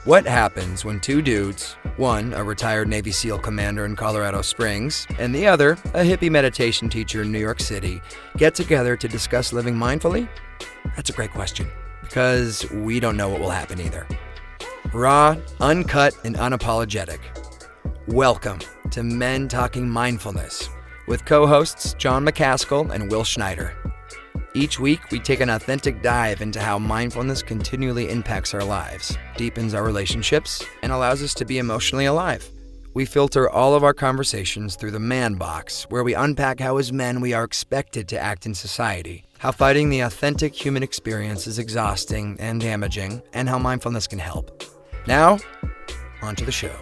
What happens when two dudes, one a retired Navy SEAL commander in Colorado Springs, and the other a hippie meditation teacher in New York City, get together to discuss living mindfully? That's a great question, because we don't know what will happen either. Raw, uncut, and unapologetic. Welcome to Men Talking Mindfulness with co-hosts John McCaskill and Will Schneider. Each week, we take an authentic dive into how mindfulness continually impacts our lives, deepens our relationships, and allows us to be emotionally alive. We filter all of our conversations through the man box, where we unpack how as men we are expected to act in society, how fighting the authentic human experience is exhausting and damaging, and how mindfulness can help. Now, on to the show.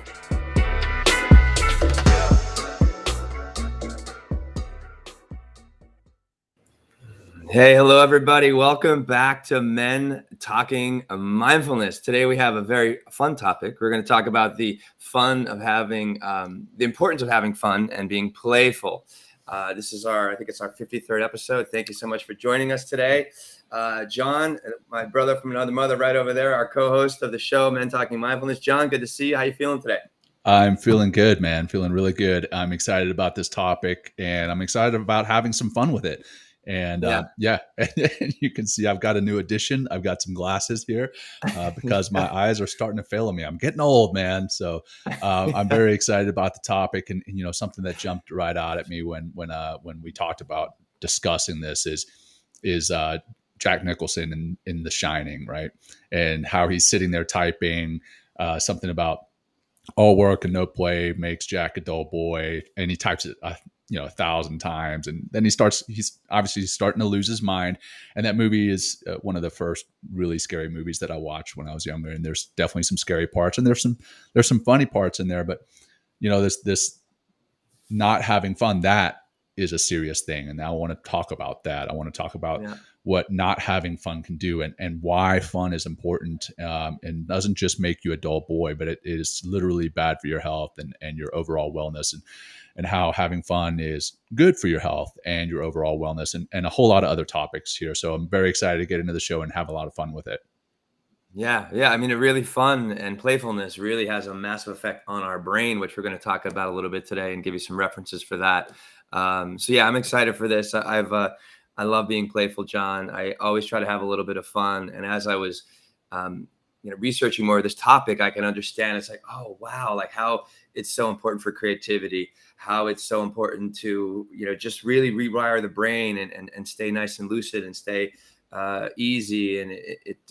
Hey, hello, everybody. Welcome back to Men Talking Mindfulness. Today, we have a very fun topic. We're going to talk about the fun of having, the importance of having fun and being playful. This is I think it's our 53rd episode. Thank you so much for joining us today. John, my brother from another mother right over there, our co-host of the show, Men Talking Mindfulness. John, good to see you. How you feeling today? I'm feeling good, man. Feeling really good. I'm excited about this topic, and I'm excited about having some fun with it. And and you can see I've got a new addition. I've got some glasses here because my eyes are starting to fail me. I'm getting old, man. So I'm very excited about the topic, and you know, something that jumped right out at me when we talked about discussing this is Jack Nicholson in The Shining, right? And how he's sitting there typing something about all work and no play makes Jack a dull boy, and he types it 1,000 times, and then he's obviously starting to lose his mind. And that movie is one of the first really scary movies that I watched when I was younger, and there's definitely some scary parts, and there's some funny parts in there, but you know, this not having fun, that is a serious thing. And now I want to talk about that. I want to talk about what not having fun can do, and why fun is important, and doesn't just make you a dull boy, but it is literally bad for your health and your overall wellness, and how having fun is good for your health and your overall wellness, and a whole lot of other topics here. So I'm very excited to get into the show and have a lot of fun with it. Yeah. I mean, it really fun and playfulness really has a massive effect on our brain, which we're going to talk about a little bit today and give you some references for that. So yeah, I'm excited for this. I love being playful, John. I always try to have a little bit of fun. And as I was, researching more of this topic, I can understand it's like, oh, wow, like how it's so important for creativity, how it's so important to, just really rewire the brain and stay nice and lucid and stay easy. And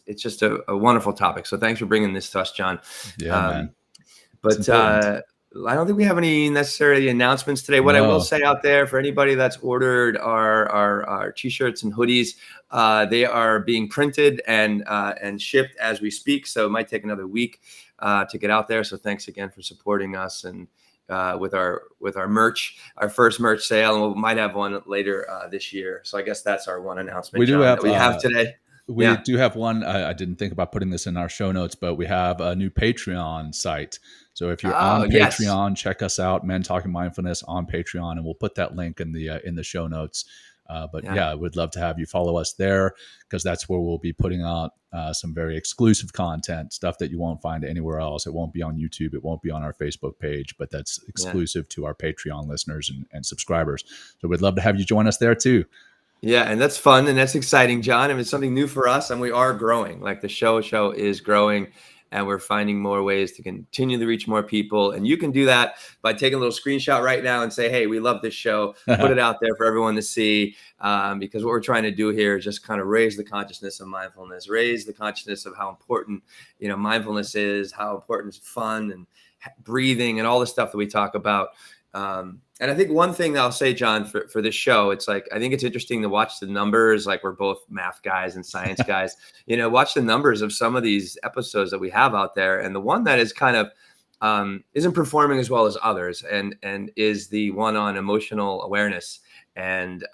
it's just a wonderful topic. So thanks for bringing this to us, John. Yeah, man. But I don't think we have any necessarily announcements today. What I will say out there for anybody that's ordered our t-shirts and hoodies, they are being printed and shipped as we speak. So it might take another week to get out there. So thanks again for supporting us and with our merch, our first merch sale, and we might have one later this year. So I guess that's our one announcement that we have today. We do have one. I didn't think about putting this in our show notes, but we have a new Patreon site. So if you're on Patreon, check us out, Men Talking Mindfulness on Patreon, and we'll put that link in the show notes. I would love to have you follow us there, because that's where we'll be putting out some very exclusive content, stuff that you won't find anywhere else. It won't be on YouTube. It won't be on our Facebook page, but that's exclusive to our Patreon listeners and subscribers. So we'd love to have you join us there too. Yeah, and that's fun and that's exciting, John. And it's something new for us, and we are growing. Like the show is growing, and we're finding more ways to continue to reach more people. And you can do that by taking a little screenshot right now and say, hey, we love this show. Put it out there for everyone to see, because what we're trying to do here is just kind of raise the consciousness of mindfulness, raise the consciousness of how important, mindfulness is, how important fun and breathing and all the stuff that we talk about. And I think one thing that I'll say, John, for this show, it's like, I think it's interesting to watch the numbers. Like, we're both math guys and science guys, watch the numbers of some of these episodes that we have out there. And the one that is kind of isn't performing as well as others, and is the one on emotional awareness and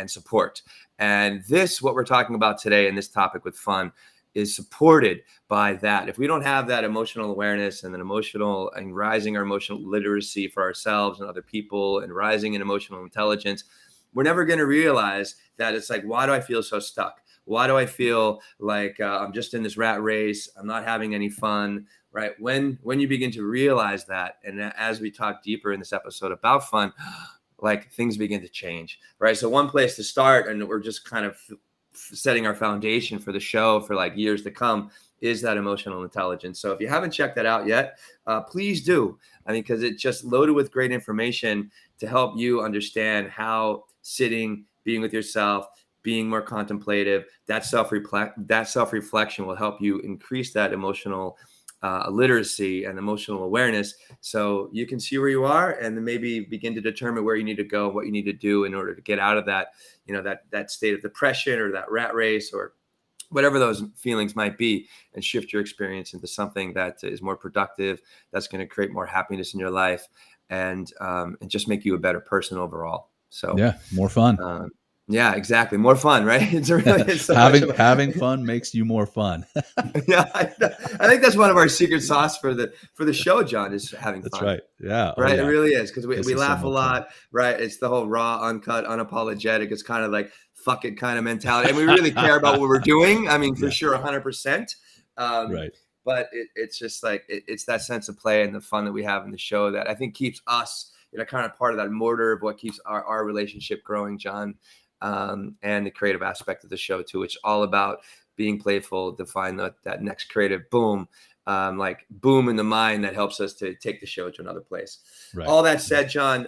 support. And what we're talking about today in this topic with fun is supported by that. If we don't have that emotional awareness and rising our emotional literacy for ourselves and other people, and rising in emotional intelligence, we're never going to realize that it's like, why do I feel so stuck? Why do I feel like I'm just in this rat race? I'm not having any fun, right? When you begin to realize that, and as we talk deeper in this episode about fun, like things begin to change, right? So one place to start, and we're just kind of setting our foundation for the show for like years to come, is that emotional intelligence. So if you haven't checked that out yet, please do. I mean, because it's just loaded with great information to help you understand how sitting, being with yourself, being more contemplative, that self-reflection will help you increase that emotional literacy and emotional awareness, so you can see where you are and then maybe begin to determine where you need to go, what you need to do in order to get out of that, that state of depression or that rat race or whatever those feelings might be, and shift your experience into something that is more productive, that's going to create more happiness in your life, and just make you a better person overall. So yeah, more fun. Yeah, exactly. More fun, right? It's so having fun makes you more fun. Yeah, I think that's one of our secret sauce for the show, John, is having fun. That's right. Yeah. Right. Oh, yeah. It really is, because we This is laugh so a much fun. lot, right? It's the whole raw, uncut, unapologetic. It's kind of like fuck it kind of mentality. And we really care about what we're doing. I mean, for Yeah. sure, 100%. Right. But it's just like, it's that sense of play and the fun that we have in the show that I think keeps us, kind of part of that mortar of what keeps our relationship growing, John. And the creative aspect of the show too, which is all about being playful to find that next creative boom, like boom in the mind that helps us to take the show to another place. Right. All that said, John,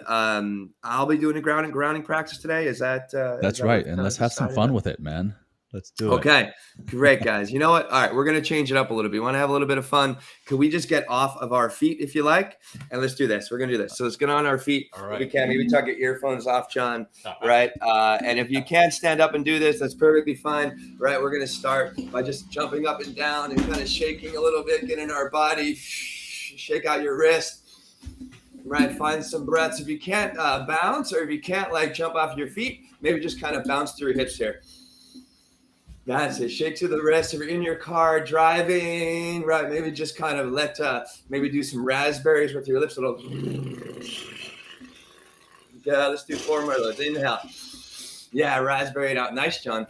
I'll be doing a grounding practice today. Is that that's right? And let's have some fun with it, man. Let's do it. Okay, great, guys. You know what? All right, we're going to change it up a little bit. We want to have a little bit of fun. Could we just get off of our feet, if you like? And let's do this. We're going to do this. So let's get on our feet. All right. If we can, maybe tuck your earphones off, John. Right? And if you can't stand up and do this, that's perfectly fine. Right? We're going to start by just jumping up and down and kind of shaking a little bit, getting our body. Shake out your wrist. Right? Find some breaths. If you can't bounce, or if you can't like jump off your feet, maybe just kind of bounce through your hips here. That's it. Shake to the wrist. If you're in your car driving, right, maybe just kind of maybe do some raspberries with your lips. Yeah, let's do 4 more of those. Inhale. Yeah, raspberry it out. Nice, John.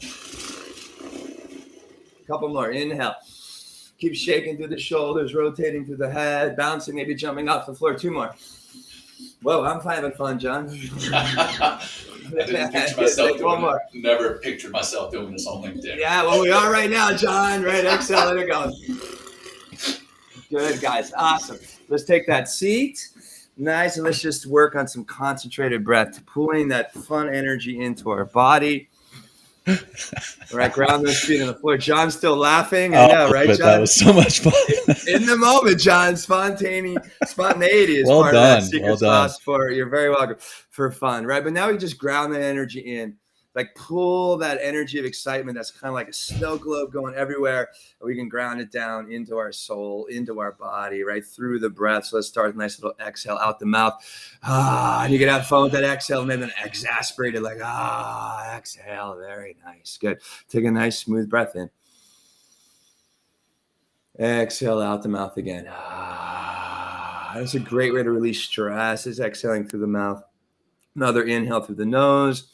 Couple more. Inhale. Keep shaking through the shoulders, rotating through the head, bouncing, maybe jumping off the floor. 2 more. Whoa, I'm having fun, John. I didn't picture myself doing it. Never pictured myself doing this on LinkedIn. Yeah, well, we are right now, John. Right, exhale, let it go. Good, guys. Awesome. Let's take that seat. Nice, and let's just work on some concentrated breath, pulling that fun energy into our body. All right, ground those feet on the floor. John's still laughing. I know, right, John? That was so much fun. In the moment, John. Spontaneity is well part done. of that secret Well sauce you're very welcome, for fun, right? But now we just ground that energy in. Like pull that energy of excitement that's kind of like a snow globe going everywhere. And we can ground it down into our soul, into our body, right through the breath. So let's start with a nice little exhale out the mouth. And you can have fun with that exhale, and then exasperated, like exhale. Very nice. Good. Take a nice smooth breath in. Exhale out the mouth again. That's a great way to release stress, is exhaling through the mouth. Another inhale through the nose.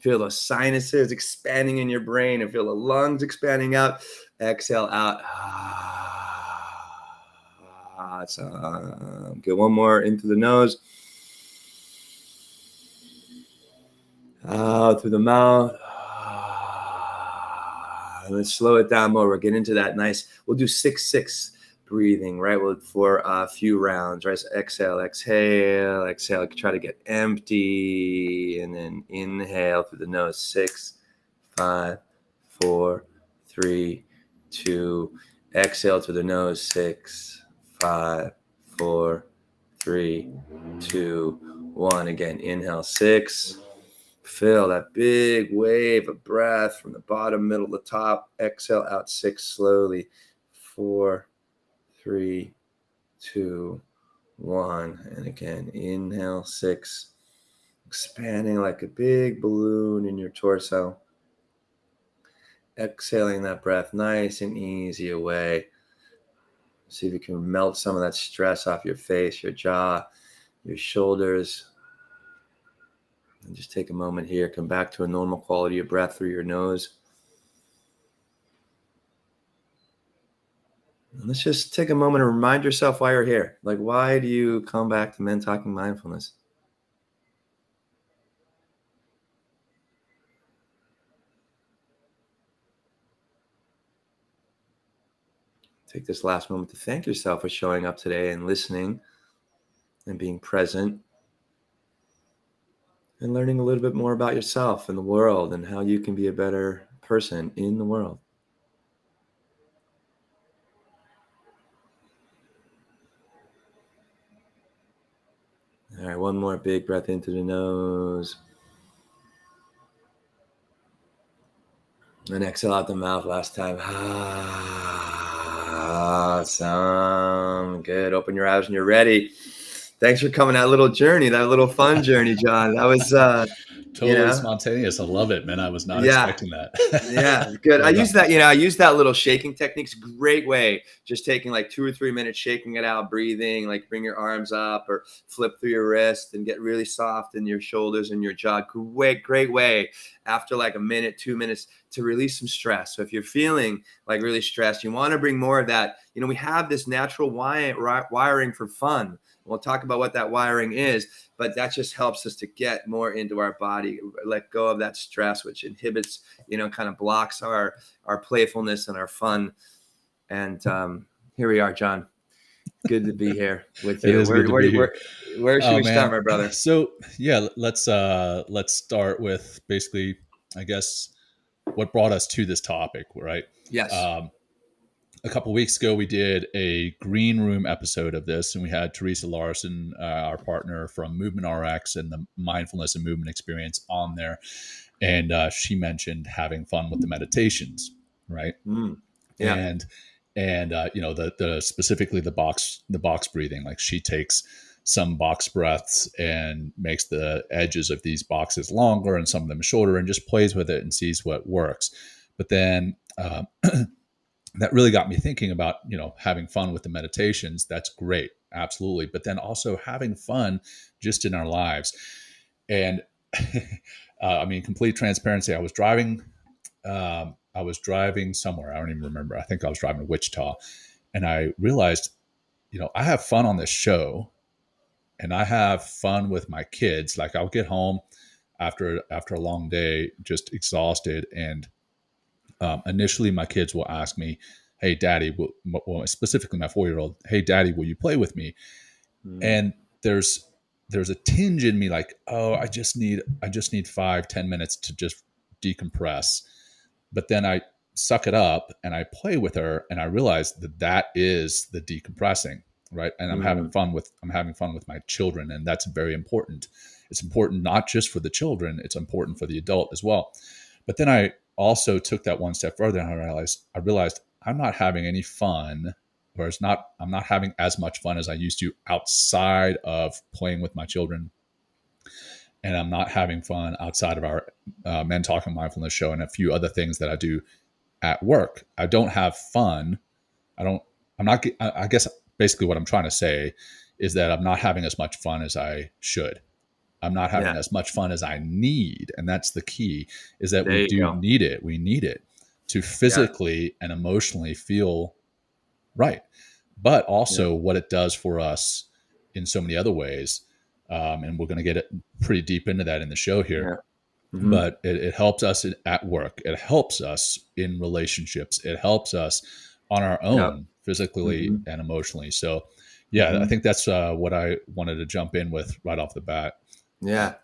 Feel those sinuses expanding in your brain, and feel the lungs expanding out. Exhale out. Get one more into the nose. Out through the mouth. Let's slow it down more. We'll get into that nice. We'll do 6-6 breathing, right? For a few rounds, right? So exhale, exhale, exhale. Try to get empty, and then inhale through the nose. 6, 5, 4, 3, 2. Exhale through the nose. 6, 5, 4, 3, 2, 1. Again, inhale. 6. Feel that big wave of breath from the bottom, middle to top. Exhale out. 6 slowly. 4, 3, 2, 1. And again, inhale. 6. Expanding like a big balloon in your torso. Exhaling that breath nice and easy away. See if you can melt some of that stress off your face, your jaw, your shoulders. And just take a moment here. Come back to a normal quality of breath through your nose. And let's just take a moment and remind yourself why you're here. Like, why do you come back to Men Talking Mindfulness? Take this last moment to thank yourself for showing up today and listening and being present and learning a little bit more about yourself and the world and how you can be a better person in the world. All right, one more big breath into the nose. And exhale out the mouth last time. Awesome. Good. Open your eyes when you're ready. Thanks for coming that little journey, that little fun journey, John. That was Totally spontaneous. I love it, man. I was not Yeah. expecting that. Yeah, good. Well I done. use that little shaking techniques. Great way. Just taking like 2 or 3 minutes, shaking it out, breathing, like bring your arms up or flip through your wrist and get really soft in your shoulders and your jaw. Great way after like a minute, 2 minutes to release some stress. So if you're feeling like really stressed, you want to bring more of that. We have this natural wiring for fun. We'll talk about what that wiring is, but that just helps us to get more into our body, let go of that stress, which inhibits, kind of blocks our playfulness and our fun. And here we are, John. Good to be here with you. It is good to be here. Where should we start, my brother? So yeah, let's start with basically, I guess, what brought us to this topic, right? Yes. A couple of weeks ago, we did a green room episode of this, and we had Teresa Larson, our partner from Movement RX and the Mindfulness and Movement Experience, on there, and she mentioned having fun with the meditations, right? Yeah. And the specifically the box breathing. Like, she takes some box breaths and makes the edges of these boxes longer and some of them shorter, and just plays with it and sees what works. But then that really got me thinking about, having fun with the meditations. That's great. Absolutely. But then also having fun just in our lives. And complete transparency. I was driving somewhere. I don't even remember. I think I was driving to Wichita, and I realized, I have fun on this show and I have fun with my kids. Like, I'll get home after a long day, just exhausted, and initially my kids will ask me, "Hey, Daddy," specifically my 4-year-old, "Hey, Daddy, will you play with me?" And there's a tinge in me like, "Oh, I just need 5-10 minutes to just decompress." But then I suck it up and I play with her, and I realize that is the decompressing, right? And I'm having fun with my children, and that's very important. It's important not just for the children; it's important for the adult as well. But then I also took that one step further, and I realized I'm not having any fun, or I'm not having as much fun as I used to outside of playing with my children. And I'm not having fun outside of our Men Talking Mindfulness show and a few other things that I do at work. I don't have fun. I guess basically what I'm trying to say is that I'm not having as much fun as I should. I'm not having as much fun as I need. And that's the key, is that we do need it. We need it to physically and emotionally feel right. But also what it does for us in so many other ways. And we're going to get pretty deep into that in the show here. But it helps us at work. It helps us in relationships. It helps us on our own, physically and emotionally. So I think that's what I wanted to jump in with right off the bat. Yeah.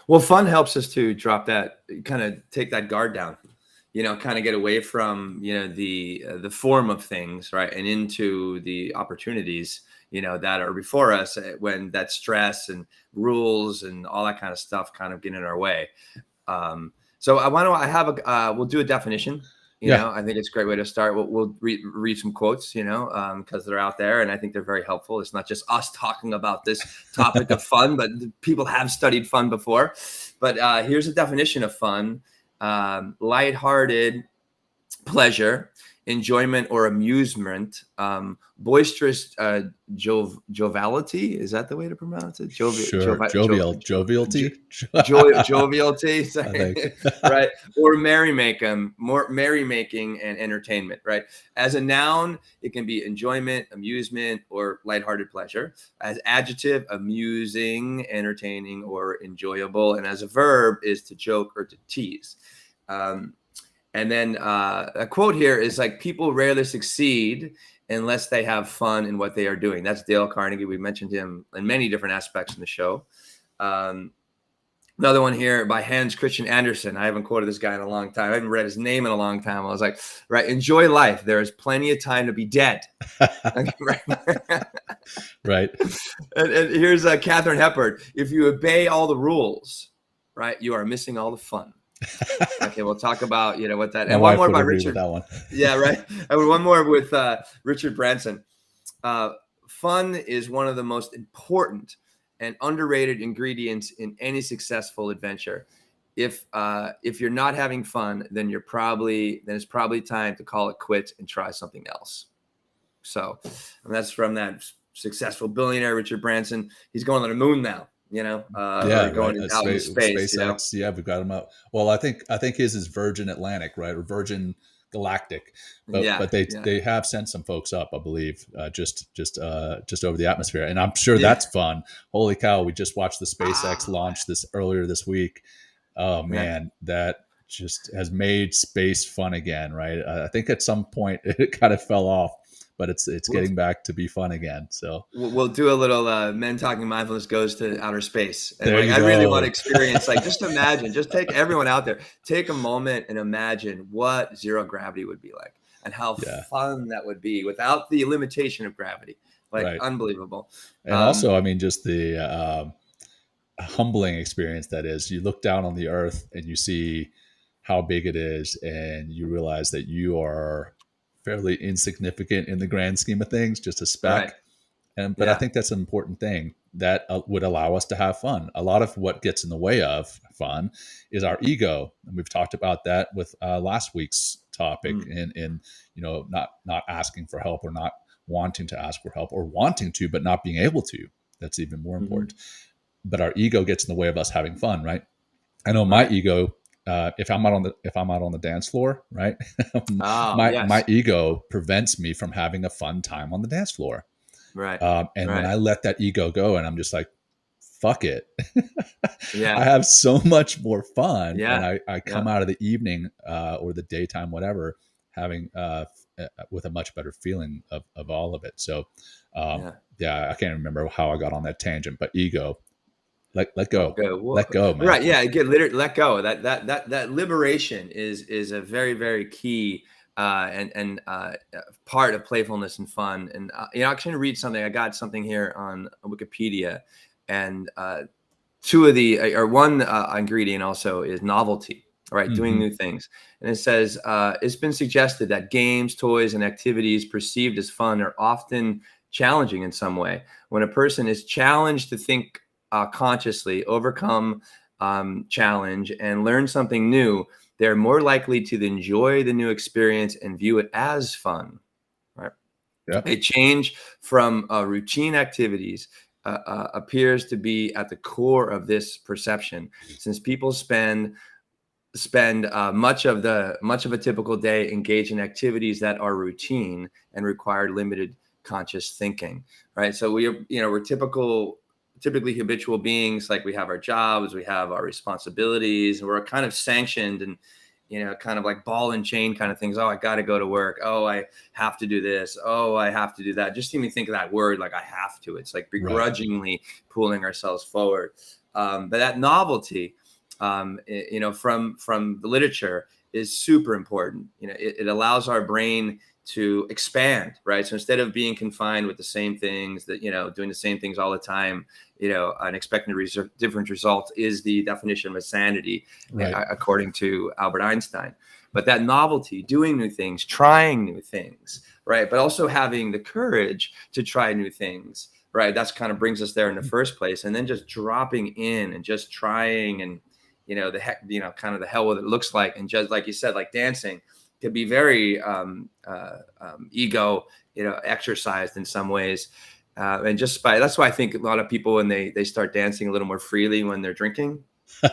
Well, fun helps us to drop that, kind of take that guard down, kind of get away from, the form of things, right? And into the opportunities, that are before us, when that stress and rules and all that kind of stuff kind of get in our way. So we'll do a definition. I think it's a great way to start. We'll read some quotes, because they're out there, and I think they're very helpful. It's not just us talking about this topic of fun, but people have studied fun before. But here's a definition of fun: lighthearted pleasure enjoyment or amusement, boisterous joviality. Is that the way to pronounce it? Jovialty. Joviality. Sorry. Right. Or merrymaking and entertainment. Right. As a noun, it can be enjoyment, amusement, or lighthearted pleasure. As adjective, amusing, entertaining, or enjoyable. And as a verb, is to joke or to tease. And then a quote here is like, people rarely succeed unless they have fun in what they are doing. That's Dale Carnegie. We mentioned him in many different aspects in the show. Another one here by Hans Christian Andersen. I haven't quoted this guy in a long time. I haven't read his name in a long time. I was like, right, enjoy life. There is plenty of time to be dead. Right. And here's Katharine Hepburn. If you obey all the rules, right, you are missing all the fun. Okay, we'll talk about what that. And one more by Richard. That one. Yeah, right. And one more with Richard Branson. Fun is one of the most important and underrated ingredients in any successful adventure. If you're not having fun, then it's probably time to call it quits and try something else. So, and that's from that successful billionaire Richard Branson. He's going to the moon now. Going out in space. SpaceX. Yeah, we've got him out. Well, I think his is Virgin Atlantic, right, or Virgin Galactic. But they have sent some folks up, I believe, just over the atmosphere, and I'm sure that's fun. Holy cow! We just watched the SpaceX launch earlier this week. Oh man, that just has made space fun again, right? I think at some point it kind of fell off, but it's getting back to be fun again. So we'll do a little Men Talking Mindfulness goes to outer space. And I really want to experience, just imagine, just take everyone out there, take a moment and imagine what zero gravity would be like and how fun that would be without the limitation of gravity. Unbelievable. And also, I mean, just the humbling experience that is. You look down on the earth and you see how big it is, and you realize that you are fairly insignificant in the grand scheme of things, just a speck. Right. But I think that's an important thing that would allow us to have fun. A lot of what gets in the way of fun is our ego. And we've talked about that with last week's topic in not asking for help, or not wanting to ask for help, or wanting to, but not being able to. That's even more important. But our ego gets in the way of us having fun, right? I know my ego, if I'm out on the dance floor, right? My ego prevents me from having a fun time on the dance floor. Right. When I let that ego go, and I'm just like, fuck it. Yeah. I have so much more fun. Yeah. And I come out of the evening or the daytime, whatever, having with a much better feeling of all of it. So I can't remember how I got on that tangent, but ego. Let go. Let go, man. Right. Yeah. Let go. That liberation is a very, very key and part of playfulness and fun. And I'm going to read something. I got something here on Wikipedia, and one ingredient also is novelty. Right, doing new things. And it says it's been suggested that games, toys, and activities perceived as fun are often challenging in some way. When a person is challenged to think consciously, overcome challenge, and learn something new, they're more likely to enjoy the new experience and view it as fun. Right. Yeah. A change from routine activities appears to be at the core of this perception, since people spend much of a typical day engaged in activities that are routine and require limited conscious thinking. Right. So we're typically habitual beings. Like, we have our jobs, we have our responsibilities, and we're kind of sanctioned and, kind of like ball and chain kind of things. Oh, I got to go to work. Oh, I have to do this. Oh, I have to do that. Just even think of that word, like I have to. It's like begrudgingly pulling ourselves forward. But that novelty, from the literature, is super important. It allows our brain to expand, right? So instead of being confined with the same things, that doing the same things all the time, and expecting different results, is the definition of insanity, according to Albert Einstein. But that novelty, doing new things, trying new things, right? But also having the courage to try new things, right? That's kind of brings us there in the first place. And then just dropping in and just trying, and kind of the hell what it looks like. And just like you said, like dancing, can be very ego, exercised in some ways. And that's why I think a lot of people, when they start dancing a little more freely when they're drinking,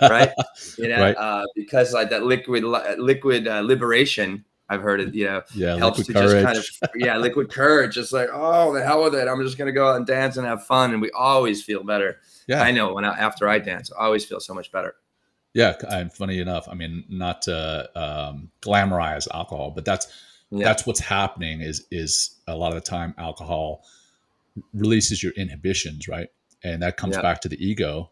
right? Right. Because like that liquid liberation, I've heard it, Yeah. helps Liquid to courage. just kind of, liquid courage. Just like, oh, the hell with it. I'm just going to go out and dance and have fun. And we always feel better. Yeah. I know after I dance, I always feel so much better. Yeah. And funny enough, I mean, not to glamorize alcohol, but that's what's happening is a lot of the time alcohol releases your inhibitions, right? And that comes back to the ego.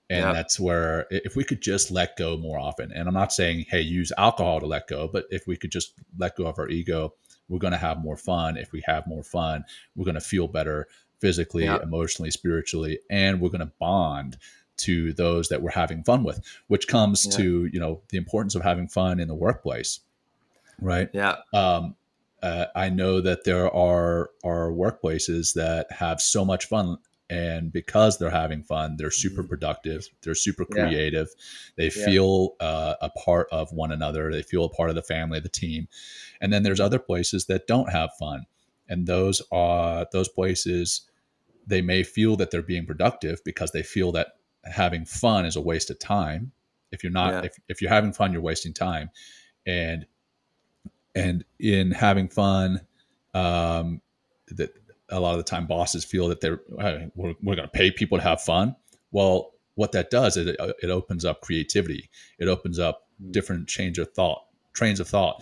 And that's where, if we could just let go more often, and I'm not saying, hey, use alcohol to let go, but if we could just let go of our ego, we're going to have more fun. If we have more fun, we're going to feel better physically, emotionally, spiritually, and we're going to bond to those that we're having fun with, which comes to, the importance of having fun in the workplace, right? Yeah. I know that there are workplaces that have so much fun, and because they're having fun, they're super productive, they're super creative, they feel a part of one another, they feel a part of the family, the team. And then there's other places that don't have fun, and those places, they may feel that they're being productive because they feel that having fun is a waste of time. If you're not, if you're having fun, you're wasting time. And in having fun, that a lot of the time bosses feel that we're going to pay people to have fun. Well, what that does is it opens up creativity. It opens up different trains of thought.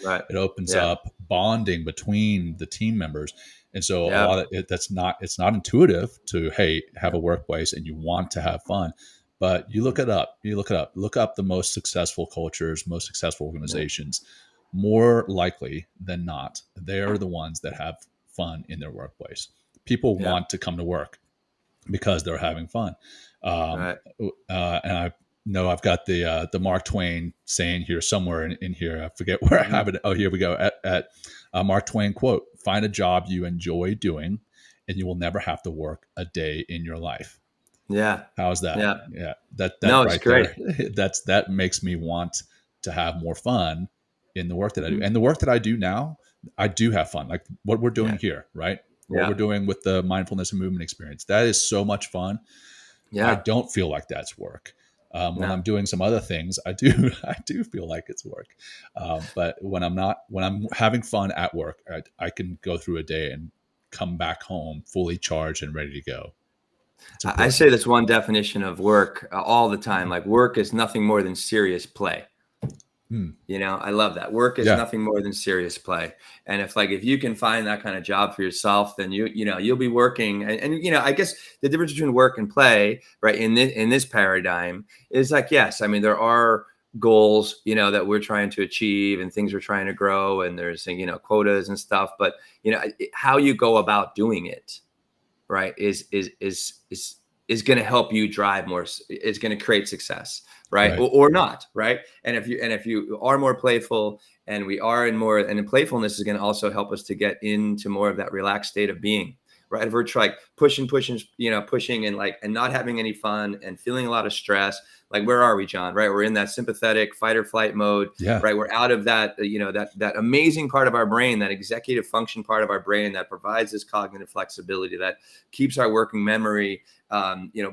Right. It opens up bonding between the team members. And so a lot of it, it's not intuitive to, hey, have a workplace and you want to have fun. But you look it up. Look up the most successful cultures, most successful organizations. More likely than not, they're the ones that have fun in their workplace. People want to come to work because they're having fun. And I know I've got the Mark Twain saying here somewhere in here. I forget where I have it. Oh, here we go. At Mark Twain quote: "Find a job you enjoy doing, and you will never have to work a day in your life." Yeah. How's that? Yeah. That No, right it's great. there. That makes me want to have more fun in the work that I do. And the work that I do now, I do have fun. Like what we're doing here, right? What we're doing with the mindfulness and movement experience. That is so much fun. Yeah. I don't feel like that's work. When I'm doing some other things, I do feel like it's work. But when I'm having fun at work, I can go through a day and come back home fully charged and ready to go. I say that's one definition of work all the time. Like work is nothing more than serious play. I love that. Work is nothing more than serious play. And if you can find that kind of job for yourself, then you'll be working. And I guess the difference between work and play, right, in this paradigm is like, yes, I mean, there are goals, that we're trying to achieve and things we're trying to grow, and there's, quotas and stuff, but how you go about doing it, right, is going to help you drive more. It's going to create success, right? Or not, right? And if you are more playful, and we are and playfulness is going to also help us to get into more of that relaxed state of being, right? If we're like pushing, and not having any fun and feeling a lot of stress, like where are we, John? Right? We're in that sympathetic fight or flight mode, right? We're out of that, that amazing part of our brain, that executive function part of our brain that provides this cognitive flexibility, that keeps our working memory,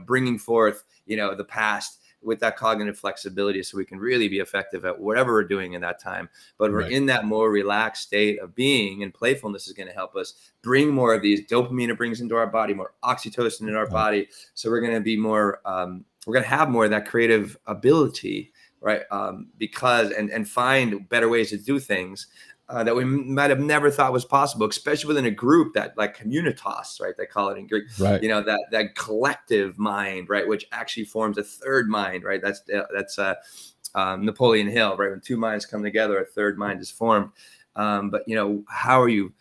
bringing forth, the past with that cognitive flexibility, so we can really be effective at whatever we're doing in that time. But we're in that more relaxed state of being, and playfulness is going to help us bring more of these dopamine it brings into our body, more oxytocin in our body. So we're going to be more, we're going to have more of that creative ability, right? Because and find better ways to do things that we might have never thought was possible, especially within a group that, like, communitas, right? They call it in Greek, right? That collective mind, right? Which actually forms a third mind, right? That's Napoleon Hill, right? When two minds come together, a third mind is formed. But how are you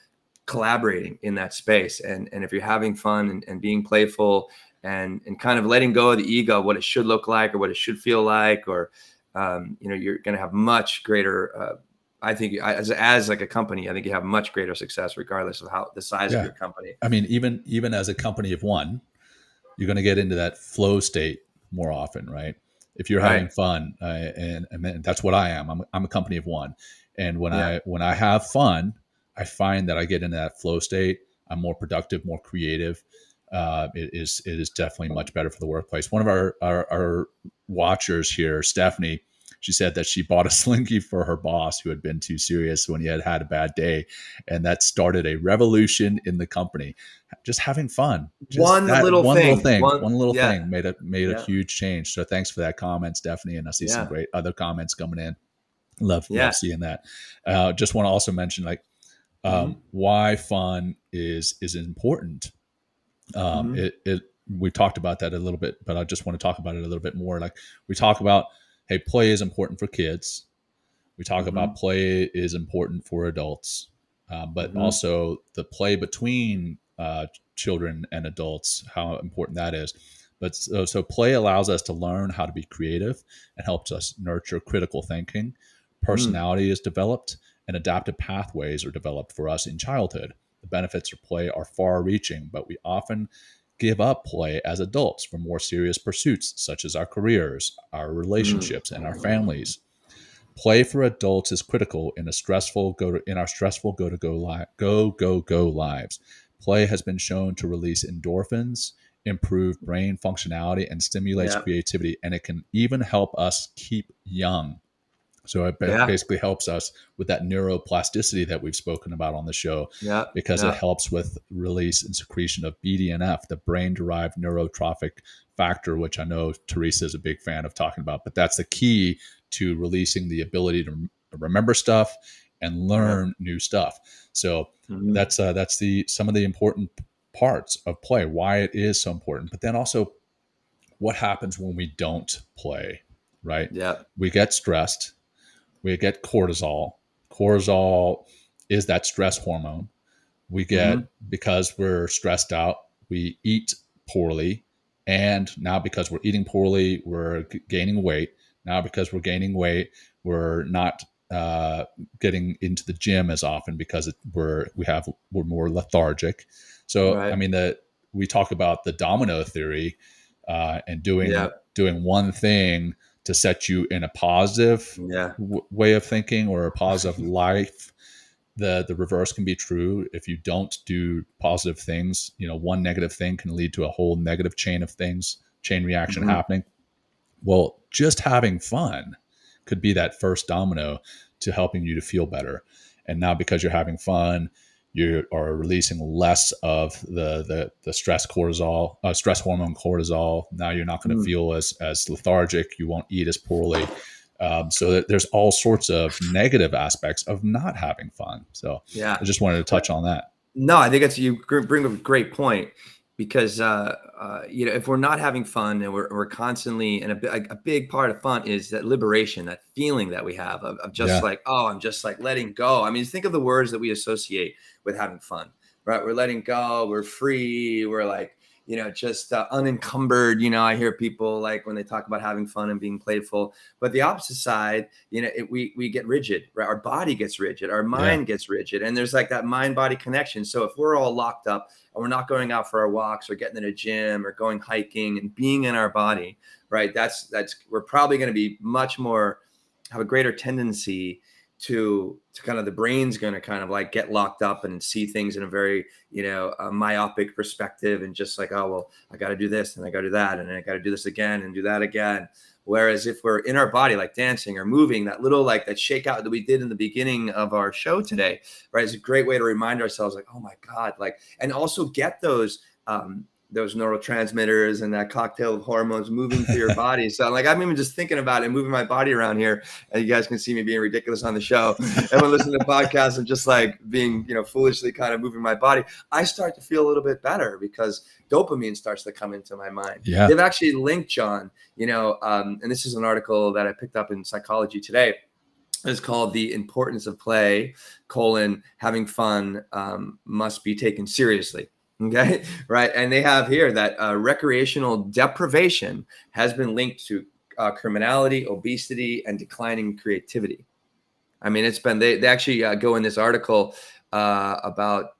collaborating in that space? And if you're having fun and being playful and kind of letting go of the ego, what it should look like or what it should feel like, or you're going to have much greater. I think as like a company, I think you have much greater success regardless of how the size of your company. I mean, even as a company of one, you're going to get into that flow state more often, right? If you're having fun, and that's what I am. I'm a company of one, And when I have fun, I find that I get into that flow state. I'm more productive, more creative. It is definitely much better for the workplace. One of our watchers here, Stephanie, she said that she bought a slinky for her boss who had been too serious when he had a bad day, and that started a revolution in the company. Just having fun, One little thing made a huge change. So thanks for that comment, Stephanie. And I see some great other comments coming in. Love seeing that. Just want to also mention why fun is important. We talked about that a little bit, but I just want to talk about it a little bit more. Like we talk about, hey, play is important for kids. We talk about play is important for adults, but also the play between children and adults, how important that is. But so play allows us to learn how to be creative and helps us nurture critical thinking. Personality is developed and adaptive pathways are developed for us in childhood. The benefits of play are far-reaching, but we often give up play as adults for more serious pursuits, such as our careers, our relationships, and our families. Play for adults is critical in our stressful go lives. Play has been shown to release endorphins, improve brain functionality, and stimulates creativity, and it can even help us keep young. So it basically helps us with that neuroplasticity that we've spoken about on the show, because it helps with release and secretion of BDNF, the brain-derived neurotrophic factor, which I know Teresa is a big fan of talking about. But that's the key to releasing the ability to remember stuff and learn new stuff. So that's some of the important parts of play, why it is so important. But then also what happens when we don't play, right? We get stressed. We get cortisol. Cortisol is that stress hormone. We get, because we're stressed out, we eat poorly. And now because we're eating poorly, we're gaining weight. Now because we're gaining weight, we're not getting into the gym as often because we're more lethargic. So, I mean, we talk about the domino theory and doing one thing to set you in a positive way of thinking or a positive life. The reverse can be true. If you don't do positive things, one negative thing can lead to a whole negative chain reaction happening. Well, just having fun could be that first domino to helping you to feel better. And now because you're having fun, you are releasing less of the stress hormone cortisol. Now you're not going to feel as lethargic. You won't eat as poorly. So there's all sorts of negative aspects of not having fun. So I just wanted to touch on that. No, I think you bring up a great point, because if we're not having fun and we're constantly, and a big part of fun is that liberation, that feeling that we have of just like, oh, I'm just like letting go. I mean, think of the words that we associate with having fun, right? We're letting go, we're free, we're like, just unencumbered. I hear people like when they talk about having fun and being playful, but the opposite side, we get rigid, right? Our body gets rigid, our mind gets rigid, and there's like that mind-body connection. So if we're all locked up and we're not going out for our walks or getting in a gym or going hiking and being in our body, right? We're probably going to be have a greater tendency to kind of, the brain's going to kind of like get locked up and see things in a very, myopic perspective, and just like, oh, well, I got to do this and I got to do that. And I got to do this again and do that again. Whereas if we're in our body, like dancing or moving, that little, like that shakeout that we did in the beginning of our show today, right? It's a great way to remind ourselves like, oh my God, like, and also get those neurotransmitters and that cocktail of hormones moving through your body. So like, I'm even just thinking about it, moving my body around here, and you guys can see me being ridiculous on the show. And when listening to the podcast, I'm just like being, foolishly kind of moving my body. I start to feel a little bit better because dopamine starts to come into my mind. Yeah. They've actually linked, John, and this is an article that I picked up in Psychology Today. It's called The Importance of Play, having fun must be taken seriously. Okay. Right. And they have here that recreational deprivation has been linked to criminality, obesity, and declining creativity. I mean, they actually go in this article about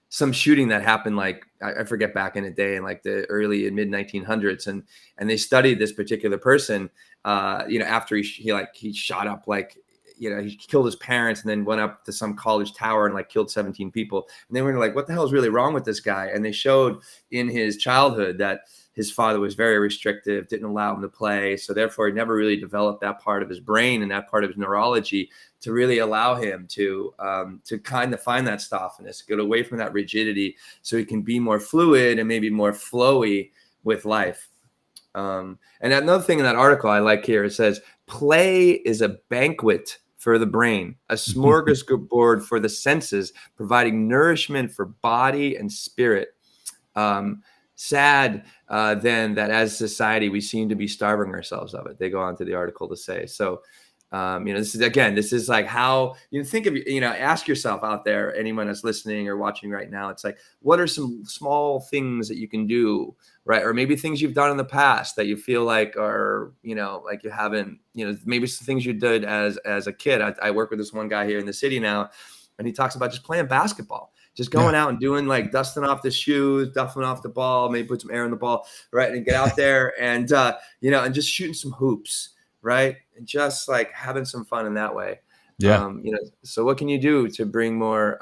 some shooting that happened, like, I forget, back in the day in like the early and mid 1900s. And they studied this particular person, after he shot up, like, he killed his parents and then went up to some college tower and like killed 17 people. And they were like, what the hell is really wrong with this guy? And they showed in his childhood that his father was very restrictive, didn't allow him to play. So therefore he never really developed that part of his brain and that part of his neurology to really allow him to kind of find that softness, get away from that rigidity so he can be more fluid and maybe more flowy with life. And another thing in that article I like here, it says, play is a banquet for the brain, a smorgasbord for the senses, providing nourishment for body and spirit. Sad then that as society, we seem to be starving ourselves of it. They go on to the article to say. So, this is like how you think of, ask yourself out there, anyone that's listening or watching right now, it's like, what are some small things that you can do, right? Or maybe things you've done in the past that you feel like are, like you haven't, maybe some things you did as a kid. I work with this one guy here in the city now, and he talks about just playing basketball. Just going out and doing like dusting off the shoes, duffing off the ball, maybe put some air in the ball, right? And get out there and, and just shooting some hoops, right? And just like having some fun in that way. Yeah. So what can you do to bring more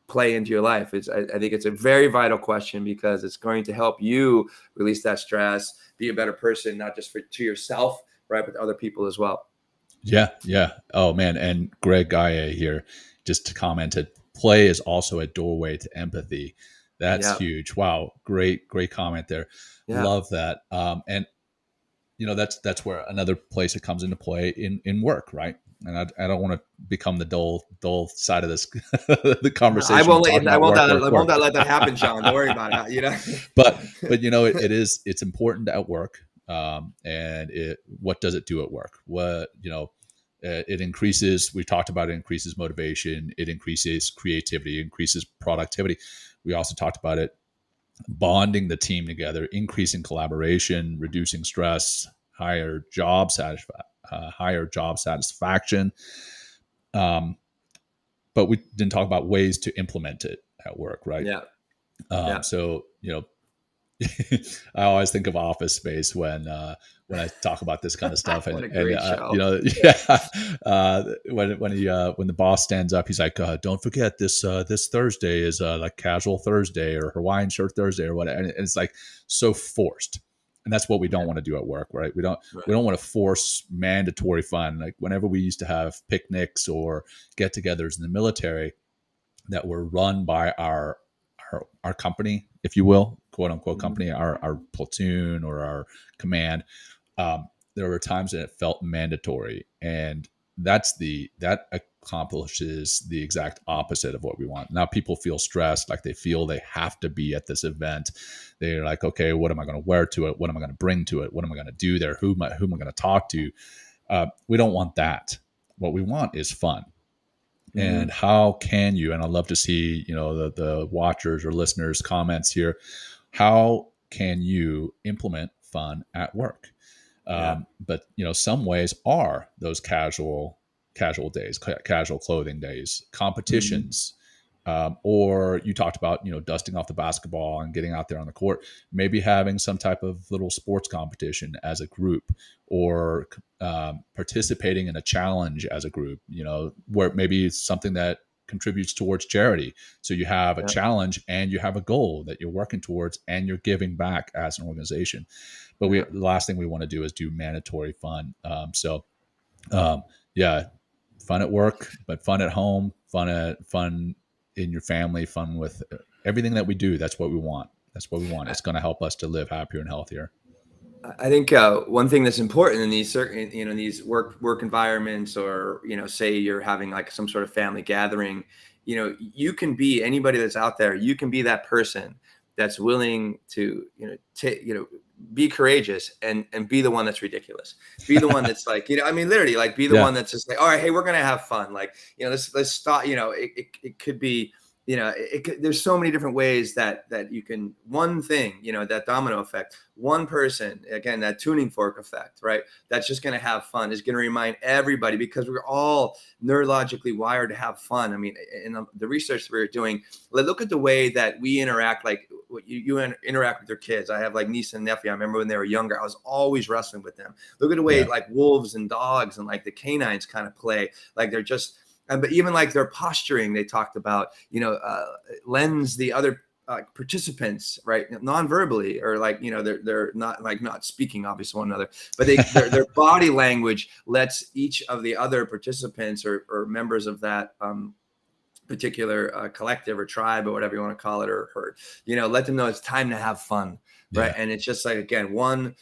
play into your life? I think it's a very vital question because it's going to help you release that stress, be a better person, not just to yourself, right? But to other people as well. Yeah. Yeah. Oh man. And Greg Gaia here just commented, play is also a doorway to empathy. That's huge. Wow. Great comment there. Yeah. Love that. And that's where another place it comes into play in work, right? And I don't want to become the dull side of this the conversation. I won't let that happen, Sean. Don't worry about it. But it's important at work. And what does it do at work? It increases, we talked about it increases motivation, it increases creativity, increases productivity. We also talked about it bonding the team together, increasing collaboration, reducing stress, higher job satisfaction. But we didn't talk about ways to implement it at work, right? Yeah. So, I always think of Office Space when I talk about this kind of stuff. What a great show. When the boss stands up, he's like, "Don't forget this Thursday is like casual Thursday or Hawaiian shirt Thursday or whatever." And it's like so forced, and that's what we don't want to do at work, right? We don't want to force mandatory fun. Like whenever we used to have picnics or get-togethers in the military that were run by our company, if you will, quote unquote company, our platoon or our command. There were times that it felt mandatory, and that accomplishes the exact opposite of what we want. Now people feel stressed, like they feel they have to be at this event. They're like, okay, what am I going to wear to it? What am I going to bring to it? What am I going to do there? Who am I going to talk to? We don't want that. What we want is fun. And how can you, and I'd love to see, the watchers or listeners' comments here. How can you implement fun at work? But, some ways are those casual days, casual clothing days, competitions, or you talked about, dusting off the basketball and getting out there on the court, maybe having some type of little sports competition as a group, or participating in a challenge as a group, where maybe it's something that contributes towards charity. So you have a challenge and you have a goal that you're working towards and you're giving back as an organization. But the last thing we want to do is do mandatory fun. Fun at work, but fun at home, fun in your family, fun with everything that we do. That's what we want. It's going to help us to live happier and healthier. I think one thing that's important in these certain, these work environments, or, say you're having like some sort of family gathering, you can be anybody that's out there. You can be that person that's willing to, be courageous and be the one that's ridiculous. Be the one that's like, literally like be the one that's just like, all right, hey, we're going to have fun. Like, let's stop, it could be, there's so many different ways that you can, one thing, that domino effect, one person, again, that tuning fork effect, right? That's just going to have fun, is going to remind everybody, because we're all neurologically wired to have fun. I mean, in the research that we were doing, look at the way that we interact, like you interact with your kids. I have like niece and nephew. I remember when they were younger, I was always wrestling with them. Look at the way like wolves and dogs and like the canines kind of play, like they're just, but even like their posturing, they talked about, lends the other participants, right, non-verbally, or like, they're not speaking obviously one another, but their body language lets each of the other participants or members of that particular collective or tribe or whatever you want to call it, or herd, let them know it's time to have fun. Right. And it's just like, again, one,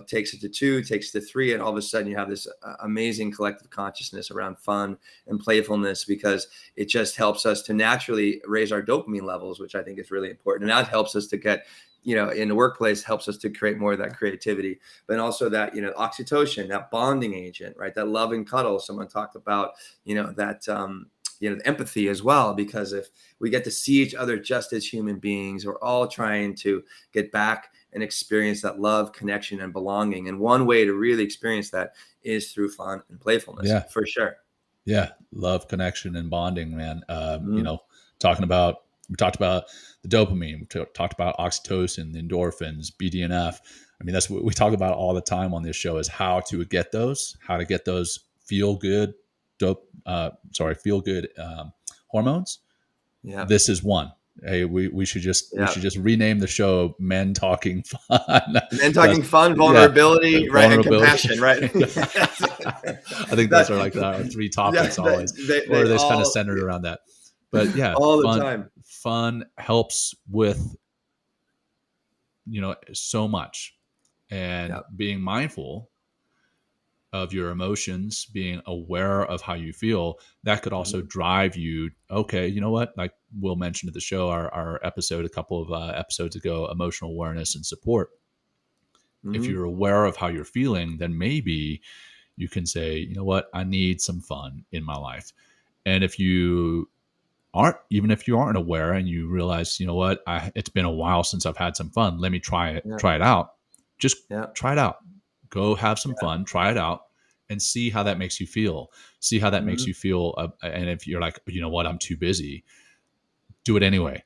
takes it to two, takes it to three. And all of a sudden you have this amazing collective consciousness around fun and playfulness, because it just helps us to naturally raise our dopamine levels, which I think is really important. And that helps us to get, in the workplace, helps us to create more of that creativity, but also that, oxytocin, that bonding agent, right? That love and cuddle. Someone talked about, that, the empathy as well, because if we get to see each other just as human beings, we're all trying to get back and experience that love, connection, and belonging. And one way to really experience that is through fun and playfulness. Yeah, for sure. Yeah. Love, connection, and bonding, man. We talked about the dopamine, we talked about oxytocin, the endorphins, BDNF. I mean, that's what we talk about all the time on this show, is how to get those feel good hormones. Yeah. This is one. Hey, we should just rename the show Men Talking Fun. Men Talking Fun, vulnerability, right, and compassion, right? I think those are like our three topics always. They all kind of centered around that. But yeah, all the time. Fun helps with so much. And being mindful of your emotions, being aware of how you feel, that could also drive you. Okay, you know what? Like Will mentioned at the show, our episode a couple of episodes ago, emotional awareness and support. If you're aware of how you're feeling, then maybe you can say, you know what? I need some fun in my life. And if you aren't aware, and you realize, you know what? It's been a while since I've had some fun. Let me try it out. Just try it out. Go have some fun, try it out, and see how that makes you feel. Makes you feel. And if you're like, you know what, I'm too busy, do it anyway.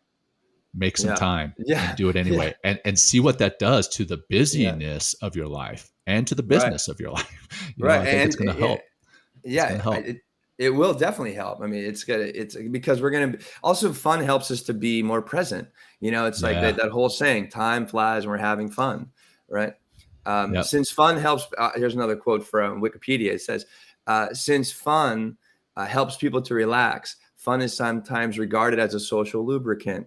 Make some time and do it anyway. And see what that does to the busyness of your life and to the business of your life. I think it's going to help. It will definitely help. I mean, it's because we're going to also, fun helps us to be more present. It's like that whole saying, time flies when we're having fun. Right. Since fun helps, here's another quote from Wikipedia. It says, since fun helps people to relax, fun is sometimes regarded as a social lubricant,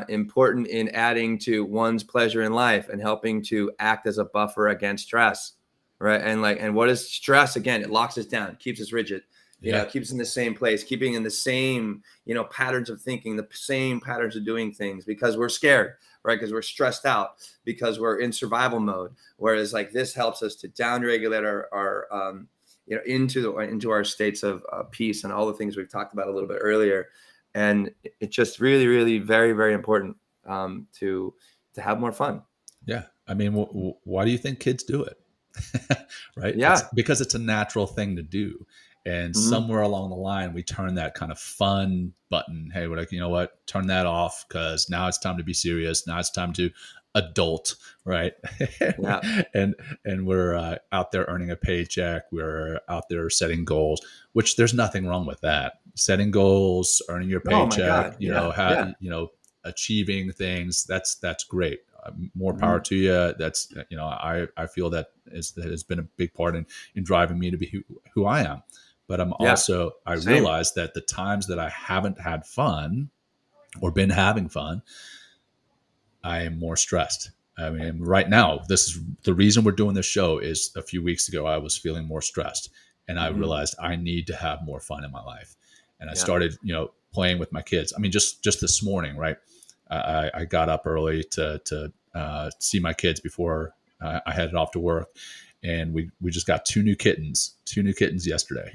important in adding to one's pleasure in life and helping to act as a buffer against stress. Right. And what is stress? Again, it locks us down, keeps us rigid. Keeps us in the same place, keeping in the same, patterns of thinking, the same patterns of doing things, because we're scared, right? Because we're stressed out, because we're in survival mode. Whereas like this helps us to downregulate our into our states of peace and all the things we've talked about a little bit earlier. And it's just really, really very, very important to have more fun. Yeah. I mean, why do you think kids do it? Right? Yeah. Because it's a natural thing to do. And somewhere along the line, we turn that kind of fun button. Hey, we're like, you know what? Turn that off, because now it's time to be serious. Now it's time to adult, right? Yeah. and we're out there earning a paycheck. We're out there setting goals, which there's nothing wrong with that. Setting goals, earning your paycheck, achieving things. That's great. More power to you. That's, I feel that has been a big part in driving me to be who I am. But I realize that the times that I haven't had fun or been having fun, I am more stressed. I mean, right now, this is the reason we're doing this show. Is a few weeks ago, I was feeling more stressed, and I realized I need to have more fun in my life. And I started, playing with my kids. I mean, just this morning, right? I got up early to see my kids before I headed off to work. and we just got two new kittens yesterday.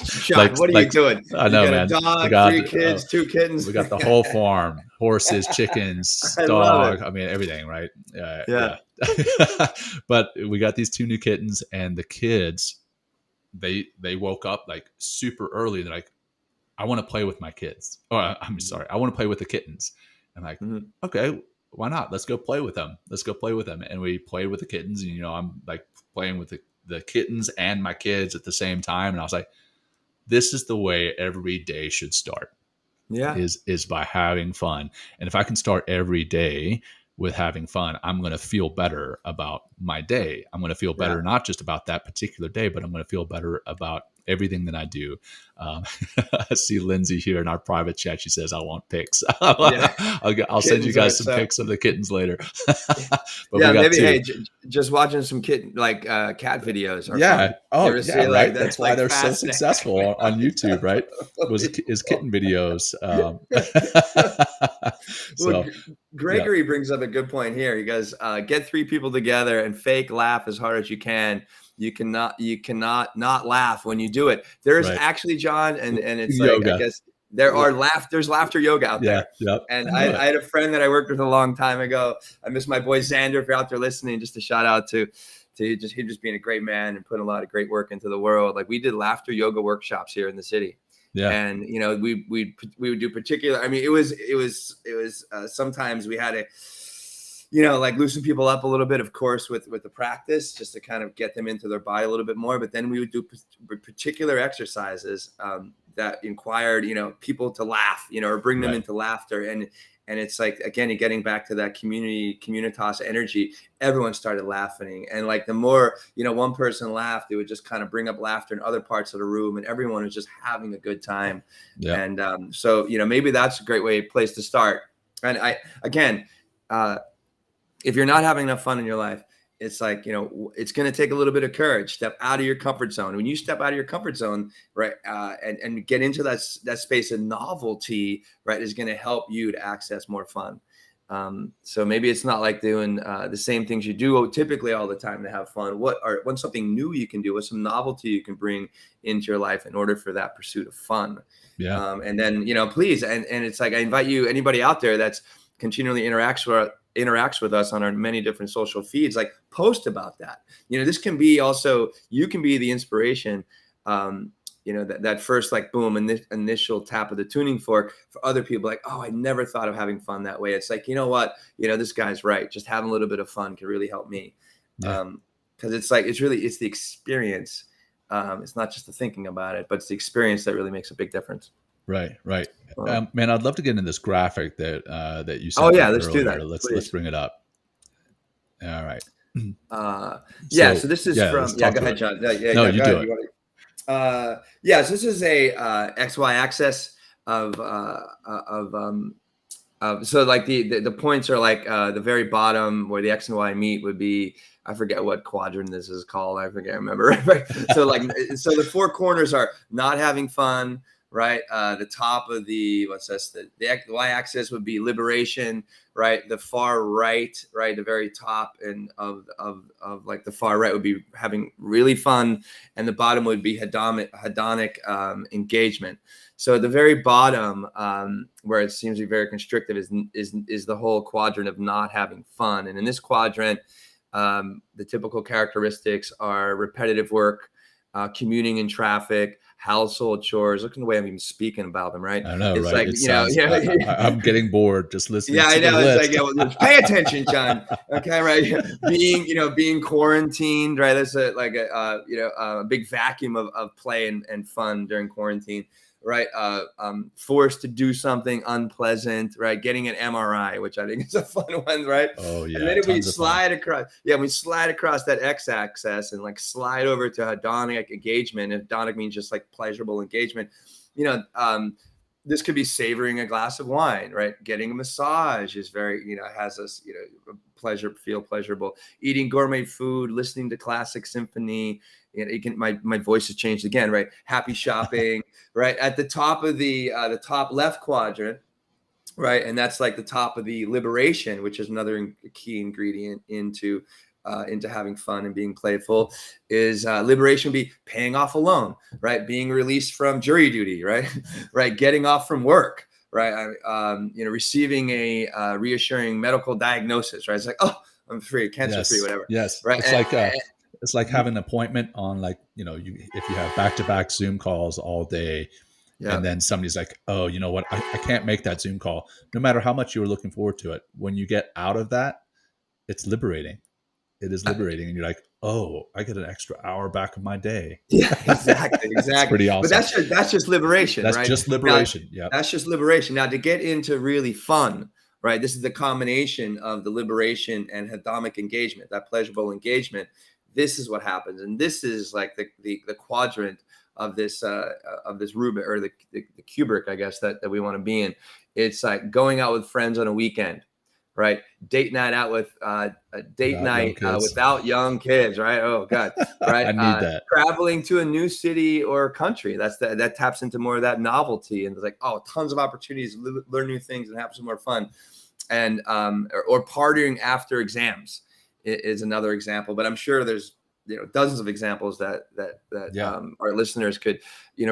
Sean, what are you doing? I know, you got man. A dog, We got 3 kids, 2 kittens. We got the whole farm: horses, chickens, I dog. love it. I mean, everything, right? Yeah. But we got these two new kittens, and the kids, they woke up like super early. They're like, I want to play with my kids. Oh, I'm sorry, I want to play with the kittens. I'm like, okay, why not? Let's go play with them. And we played with the kittens. And, I'm like playing with the kittens and my kids at the same time. And I was like, this is the way every day should start. Yeah. Is by having fun. And if I can start every day with having fun, I'm going to feel better about my day. I'm going to feel better, not just about that particular day, but I'm going to feel better about everything that I do. I see Lindsay here in our private chat. She says, I want pics. I'll send you guys some pics of the kittens later. But maybe, hey, just watching some cat videos. Are fun. Oh, yeah, right. That's why they're so successful on YouTube, right? Is kitten videos. Well, Gregory brings up a good point here. He goes, get 3 people together and fake laugh as hard as you can. You cannot not laugh when you do it. There's actually, John, and it's yoga. Like, I guess there's laughter yoga out there. Yep. And I had a friend that I worked with a long time ago. I miss my boy Xander, if you're out there listening, just a shout out to he just being a great man and putting a lot of great work into the world. Like, we did laughter yoga workshops here in the city. Yeah. And, we would do particular, I mean, it was sometimes we had to, like loosen people up a little bit, of course, with the practice, just to kind of get them into their body a little bit more. But then we would do particular exercises that inquired, people to laugh, or bring them into laughter. And it's like, again, you're getting back to that communitas energy. Everyone started laughing. And like, the more, one person laughed, it would just kind of bring up laughter in other parts of the room, and everyone was just having a good time. Yeah. And so, maybe that's a great place to start. And if you're not having enough fun in your life, it's like, it's going to take a little bit of courage. Step out of your comfort zone. When you step out of your comfort zone, right, and get into that space of novelty, right, is going to help you to access more fun. So maybe it's not like doing the same things you do typically all the time to have fun. What's something new you can do? What's some novelty you can bring into your life in order for that pursuit of fun? Yeah. And then, please, and it's like, I invite you, anybody out there that's continually interacts with us on our many different social feeds, like, post about that. This can be also, you can be the inspiration, that first, like, boom, and this initial tap of the tuning fork for other people, like, oh, I never thought of having fun that way. It's like, what, this guy's right. Just having a little bit of fun can really help me. Because it's like, it's the experience. It's not just the thinking about it, but it's the experience that really makes a big difference. Right. Man, I'd love to get into this graphic that you sent. Oh yeah, let's do that. Let's bring it up. All right. So this is from. Yeah, go ahead, John. No, you do it. So this is a XY axis of so like the points are like the very bottom where the X and Y meet would be, I forget what quadrant this is called. I remember. So so the 4 corners are not having fun. Right. The top of the y-axis would be liberation. Right. The far right. Right. The very top and of like the far right would be having really fun. And the bottom would be hedonic engagement. So at the very bottom, where it seems to be very constrictive, is the whole quadrant of not having fun. And in this quadrant, the typical characteristics are repetitive work, commuting in traffic, household chores. Look at the way I'm even speaking about them, right? I know, it's right? Like, I'm getting bored just listening. Yeah, to I know. The It's list. like, pay attention, John. Okay, right? Being quarantined, right? That's a big vacuum of play and fun during quarantine. Right. Forced to do something unpleasant, right? Getting an MRI, which I think is a fun one, right? Oh yeah. And then if we slide across, that x-axis and like slide over to hedonic engagement. And hedonic means just like pleasurable engagement. This could be savoring a glass of wine, right? Getting a massage is very, has us, feel pleasurable. Eating gourmet food, listening to classic symphony. My voice has changed again, right? Happy shopping, right? At the top of the top left quadrant, right? And that's like the top of the liberation, which is another key ingredient into into having fun and being playful is liberation would be paying off a loan, right? Being released from jury duty, right? Right. Getting off from work, right? Receiving a reassuring medical diagnosis, right? It's like, oh, I'm free, cancer free, whatever. Yes. Right. It's like having an appointment on, like, if you have back-to-back Zoom calls all day, and then somebody's like, oh, you know what? I can't make that Zoom call. No matter how much you were looking forward to it, when you get out of that, it's liberating. It is liberating. And you're like, oh, I get an extra hour back of my day. Yeah, exactly. It's pretty awesome. But that's just liberation, right? That's just liberation. Yeah. That's just liberation. Now, to get into really fun, right? This is the combination of the liberation and hedonic engagement, that pleasurable engagement. This is what happens. And this is like the quadrant of this rubric, or the cubic, I guess, that we want to be in. It's like going out with friends on a weekend, right? Date night out with without young kids, right? Oh God, right? I need that. Traveling to a new city or country. That taps into more of that novelty, and it's like, oh, tons of opportunities, learn new things, and have some more fun. And or partying after exams is another example. But I'm sure there's dozens of examples that our listeners could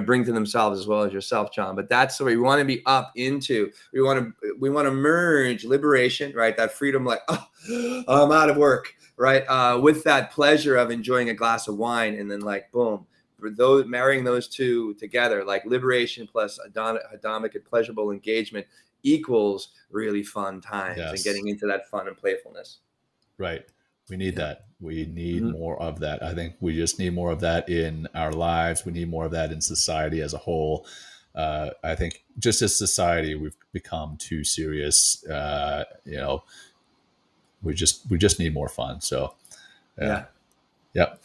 bring to themselves, as well as yourself, John. But that's where we want to be up into. We want to merge liberation, right? That freedom, like, oh, I'm out of work, right? With that pleasure of enjoying a glass of wine, and then, like, boom, marrying those two together, like liberation plus hedonic and pleasurable engagement equals really fun times, and getting into that fun and playfulness. Right. We need that. We need more of that. I think we just need more of that in our lives. We need more of that in society as a whole. I think just as society, we've become too serious. We just need more fun. So, yeah. Wow.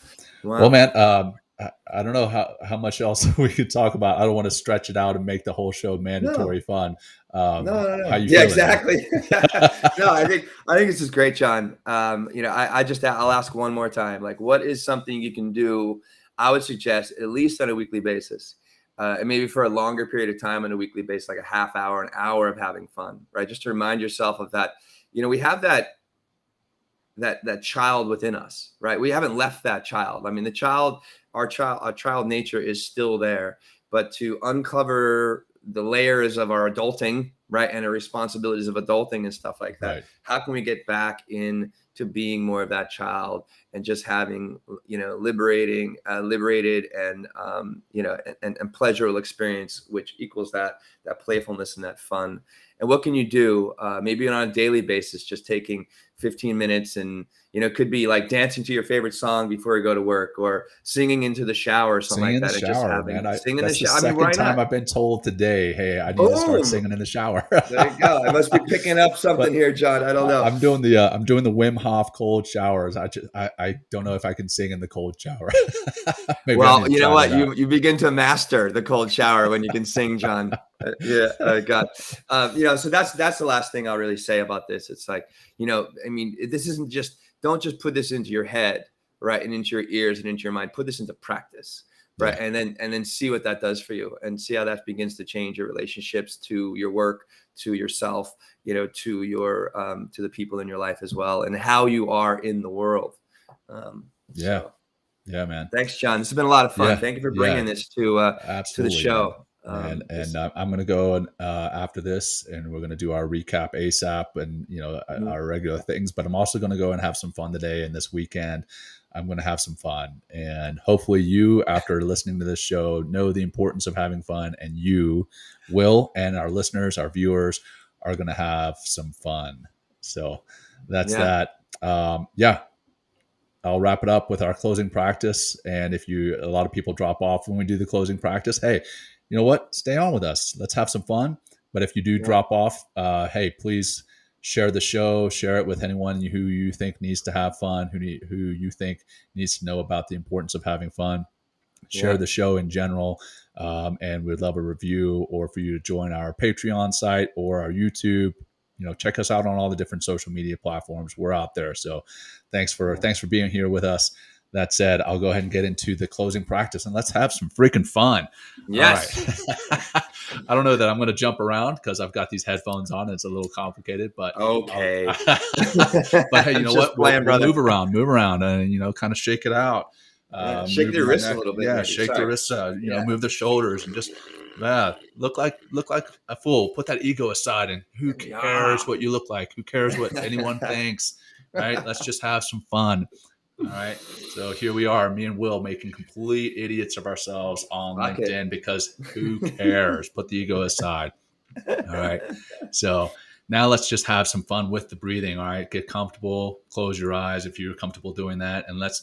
Well, man, I don't know how much else we could talk about. I don't want to stretch it out and make the whole show mandatory fun. No. How you feeling? Exactly. No, I think this is great, John. I'll ask one more time. Like, what is something you can do? I would suggest at least on a weekly basis, and maybe for a longer period of time on a weekly basis, like a half hour, an hour of having fun, right? Just to remind yourself of that. We have that child within us, right? We haven't left that child. I mean, our child nature is still there, but to uncover the layers of our adulting, right, and our responsibilities of adulting and stuff like that. Right. How can we get back into being more of that child and just having, liberated and and pleasurable experience, which equals that playfulness and that fun. And what can you do? Maybe on a daily basis, just taking 15 minutes, and it could be like dancing to your favorite song before you go to work, or singing into the shower or something like that. Singing in the shower. Second time I've been told today, hey, I need to start singing in the shower. There you go. I must be picking up something here, John. I don't know. I'm doing the Wim Hof cold showers. I don't know if I can sing in the cold shower. Well, you know what? You begin to master the cold shower when you can sing, John. God. So that's the last thing I'll really say about this. It's like, this isn't don't just put this into your head, right, and into your ears and into your mind. Put this into practice, right, and then see what that does for you, and see how that begins to change your relationships, to your work, to yourself, to your to the people in your life as well, and how you are in the world. Yeah, man. Thanks, John. This has been a lot of fun. Thank you for bringing this to the show. And I'm going to go after this, and we're going to do our recap ASAP and our regular things. But I'm also going to go and have some fun today, and this weekend I'm going to have some fun. And hopefully you, after listening to this show, know the importance of having fun, and you will, and our listeners, our viewers, are going to have some fun. So that's that. I'll wrap it up with our closing practice. And a lot of people drop off when we do the closing practice, hey, you know what? Stay on with us. Let's have some fun. But if you do drop off, hey, please share the show. Share it with anyone who you think needs to have fun, who you think needs to know about the importance of having fun. Share the show in general. And we'd love a review, or for you to join our Patreon site or our YouTube. Check us out on all the different social media platforms. We're out there. So thanks for being here with us. that said, I'll go ahead and get into the closing practice and let's have some freaking fun. Yes. All right. I don't know that I'm going to jump around because I've got these headphones on. It's a little complicated, but okay. but hey, you know what? Playing, we'll move around and, kind of shake it out. Shake their wrists a little bit. Yeah, maybe. shake the wrists. Move the shoulders and just look like a fool. Put that ego aside, and who cares what you look like? Who cares what anyone thinks? Right? Let's just have some fun. All right. So here we are, me and Will making complete idiots of ourselves on LinkedIn because who cares? Put the ego aside. All right. So now let's just have some fun with the breathing. All right. Get comfortable. Close your eyes if you're comfortable doing that. And let's,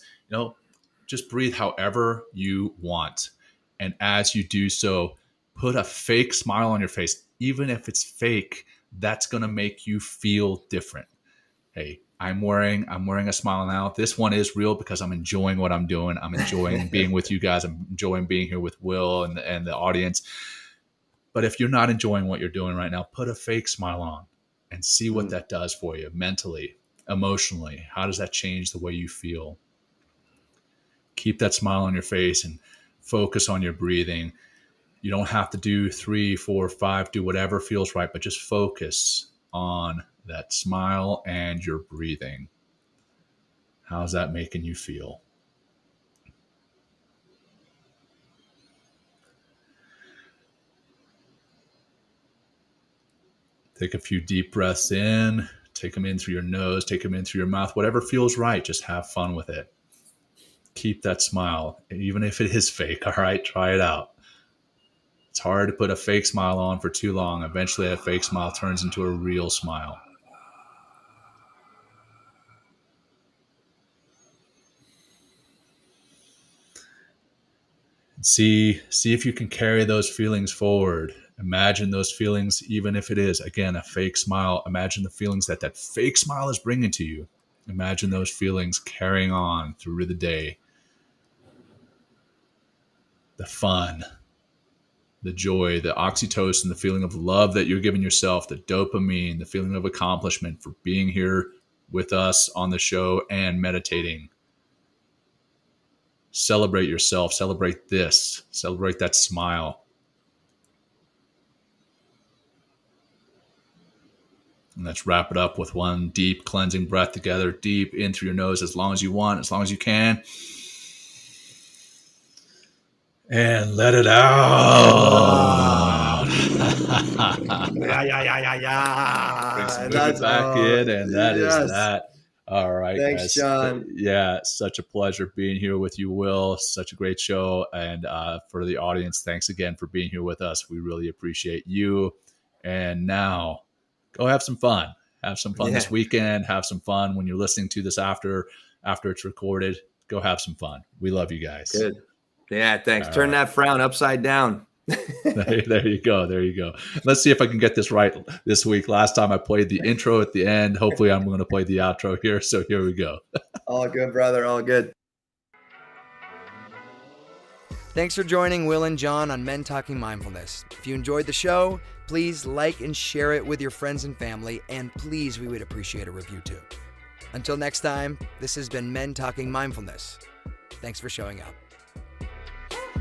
just breathe however you want. And as you do so, put a fake smile on your face. Even if it's fake, that's going to make you feel different. Hey, I'm wearing a smile now. This one is real because I'm enjoying what I'm doing. I'm enjoying being with you guys. I'm enjoying being here with Will and the audience. But if you're not enjoying what you're doing right now, put a fake smile on and see what that does for you mentally, emotionally. How does that change the way you feel? Keep that smile on your face and focus on your breathing. You don't have to do 3, 4, 5, do whatever feels right, but just focus on that smile and your breathing. How's that making you feel? Take a few deep breaths in, take them in through your nose, take them in through your mouth, whatever feels right, just have fun with it. Keep that smile, even if it is fake, all right? Try it out. It's hard to put a fake smile on for too long. Eventually, a fake smile turns into a real smile. See if you can carry those feelings forward. Imagine those feelings, even if it is, again, a fake smile. Imagine the feelings that fake smile is bringing to you. Imagine those feelings carrying on through the day. The fun, the joy, the oxytocin, the feeling of love that you're giving yourself, the dopamine, the feeling of accomplishment for being here with us on the show and meditating. Celebrate yourself. Celebrate this. Celebrate that smile. And let's wrap it up with one deep cleansing breath together. Deep in through your nose as long as you want, as long as you can. And let it out. Yeah. Bring some movement back in, and that is that. All right, thanks, guys. John. Yeah, such a pleasure being here with you, Will. Such a great show. And for the audience, thanks again for being here with us. We really appreciate you. And now, go have some fun. Have some fun this weekend. Have some fun when you're listening to this after it's recorded. Go have some fun. We love you guys. Good. Yeah, thanks. Turn that frown upside down. There you go. Let's see if I can get this right this week. Last time I played the intro at the end. Hopefully I'm going to play the outro here. So here we go. All good, brother. All good. Thanks for joining Will and John on Men Talking Mindfulness. If you enjoyed the show, please like and share it with your friends and family. And please, we would appreciate a review too. Until next time, this has been Men Talking Mindfulness. Thanks for showing up.